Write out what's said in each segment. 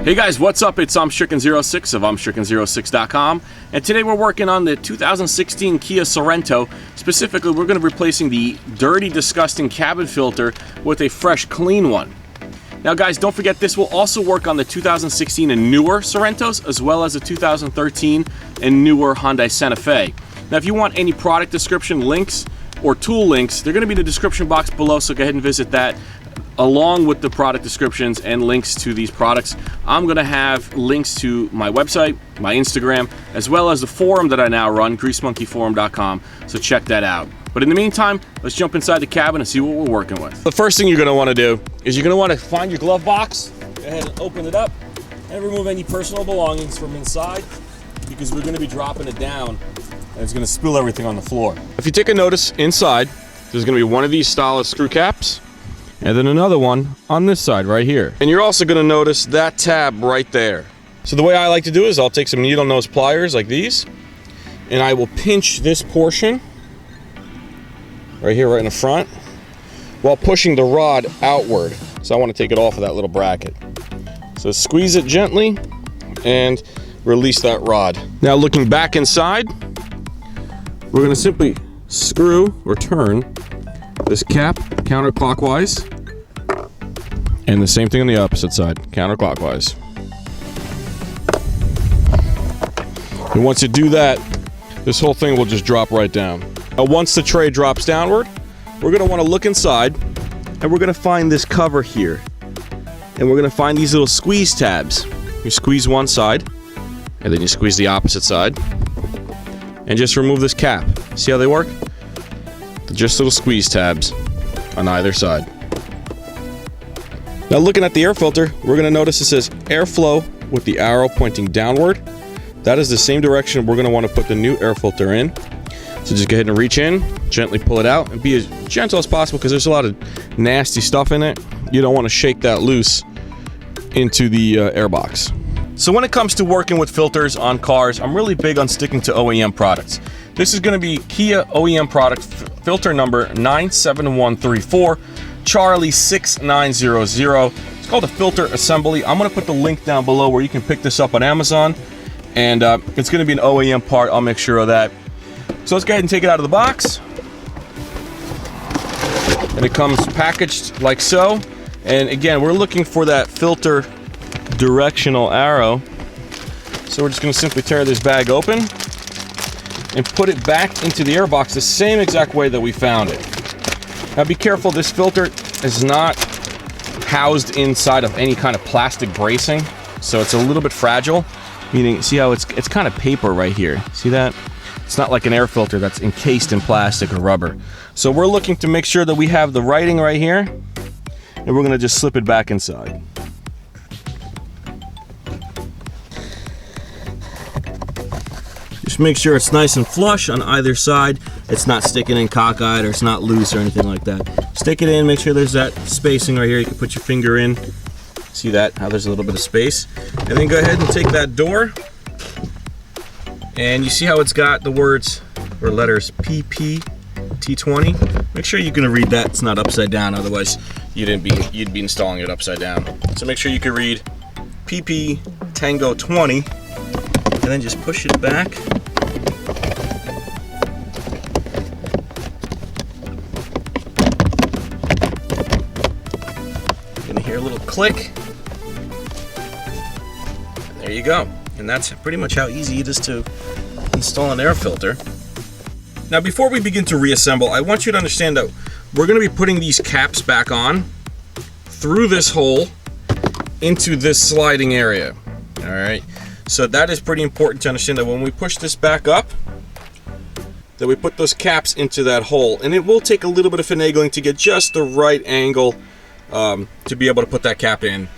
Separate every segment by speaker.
Speaker 1: Hey guys, what's up? It's Stricken06 of Stricken06.com, and today we're working on the 2016 Kia Sorento. Specifically, we're going to be replacing the dirty, disgusting cabin filter with a fresh, clean one. Now guys, don't forget this will also work on the 2016 and newer Sorentos, as well as the 2013 and newer Hyundai Santa Fe. Now if you want any product description links or tool links, they're going to be in the description box below, so go ahead and visit that, along with the product descriptions and links to these products. I'm going to have links to my website, my Instagram, as well as the forum that I now run, greasemonkeyforum.com, so check that out. But in the meantime, let's jump inside the cabin and see what we're working with. The first thing you're going to want to do is you're going to want to find your glove box, go ahead and open it up, and remove any personal belongings from inside, because we're going to be dropping it down, and it's going to spill everything on the floor. If you take a notice, inside, there's going to be one of these style of screw caps, and then another one on this side right here. And you're also going to notice that tab right there. So the way I like to do is I'll take some needle nose pliers like these, and I will pinch this portion right here, right in the front, while pushing the rod outward. So I want to take it off of that little bracket. So squeeze it gently and release that rod. Now looking back inside, we're going to simply screw or turn this cap counterclockwise, and the same thing on the opposite side, counterclockwise. And once you do that, this whole thing will just drop right down. Now once the tray drops downward, we're going to want to look inside, and we're going to find this cover here, and we're going to find these little squeeze tabs. You squeeze one side, and then you squeeze the opposite side, and just remove this cap. See how they work? They're just little squeeze tabs on either side. Now looking at the air filter, we're going to notice it says airflow with the arrow pointing downward. That is the same direction we're going to want to put the new air filter in. So just go ahead and reach in, gently pull it out, and be as gentle as possible because there's a lot of nasty stuff in it. You don't want to shake that loose into the air box. So when it comes to working with filters on cars, I'm really big on sticking to OEM products. This is going to be Kia OEM product filter number 97134 Charlie 6900. It's called a filter assembly. I'm going to put the link down below where you can pick this up on Amazon, and it's going to be an OEM part. I'll make sure of that. So let's go ahead and take it out of the box, and it comes packaged like so. And again, we're looking for that filter directional arrow, so we're just going to simply tear this bag open and put it back into the air box the same exact way that we found it. Now be careful, this filter is not housed inside of any kind of plastic bracing, so it's a little bit fragile, meaning, see how it's kind of paper right here, see that? It's not like an air filter that's encased in plastic or rubber. So we're looking to make sure that we have the writing right here, and we're going to just slip it back inside. Just make sure it's nice and flush on either side. It's not sticking in cockeyed, or it's not loose or anything like that. Stick it in, make sure there's that spacing right here. You can put your finger in. See that? How there's a little bit of space. And then go ahead and take that door, and you see how it's got the words or letters PP T20. Make sure you can read that. It's not upside down, otherwise you'd be installing it upside down. So make sure you can read PP Tango 20, and then just push it back. You're gonna hear a little click. And there you go. And that's pretty much how easy it is to install an air filter. Now before we begin to reassemble, I want you to understand that we're going to be putting these caps back on through this hole into this sliding area. Alright, so that is pretty important to understand, that when we push this back up, that we put those caps into that hole, and it will take a little bit of finagling to get just the right angle to be able to put that cap in.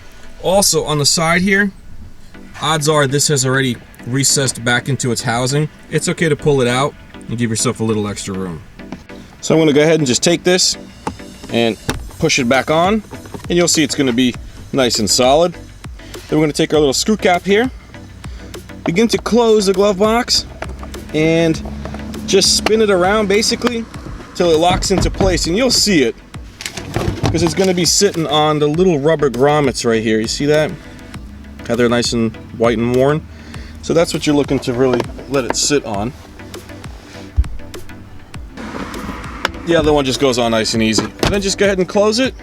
Speaker 1: Also on the side here, odds are this has already recessed back into its housing. It's okay to pull it out and give yourself a little extra room. So I'm going to go ahead and just take this and push it back on, and you'll see it's going to be nice and solid. Then we're going to take our little screw cap here, begin to close the glove box, and just spin it around basically till it locks into place, and you'll see it because it's going to be sitting on the little rubber grommets right here. You see that? How they're nice and white and worn. So that's what you're looking to really let it sit on. The other one just goes on nice and easy. And then just go ahead and close it.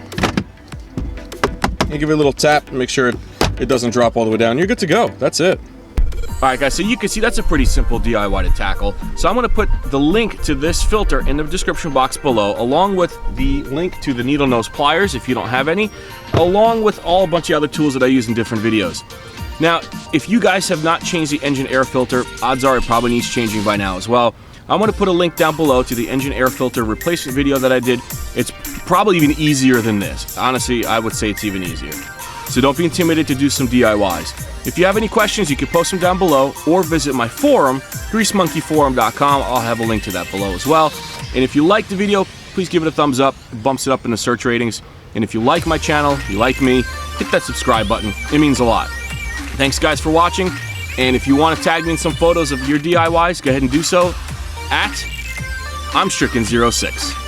Speaker 1: And give it a little tap and make sure it doesn't drop all the way down. You're good to go. That's it. Alright guys, so you can see that's a pretty simple DIY to tackle. So I'm going to put the link to this filter in the description box below, along with the link to the needle nose pliers if you don't have any, along with a bunch of other tools that I use in different videos. Now, if you guys have not changed the engine air filter, odds are it probably needs changing by now as well. I'm going to put a link down below to the engine air filter replacement video that I did. It's probably even easier than this. Honestly, I would say it's even easier. So don't be intimidated to do some DIYs. If you have any questions, you can post them down below or visit my forum, greasemonkeyforum.com. I'll have a link to that below as well. And if you like the video, please give it a thumbs up. It bumps it up in the search ratings. And if you like my channel, you like me, hit that subscribe button. It means a lot. Thanks guys for watching. And if you want to tag me in some photos of your DIYs, go ahead and do so at I'mStricken06.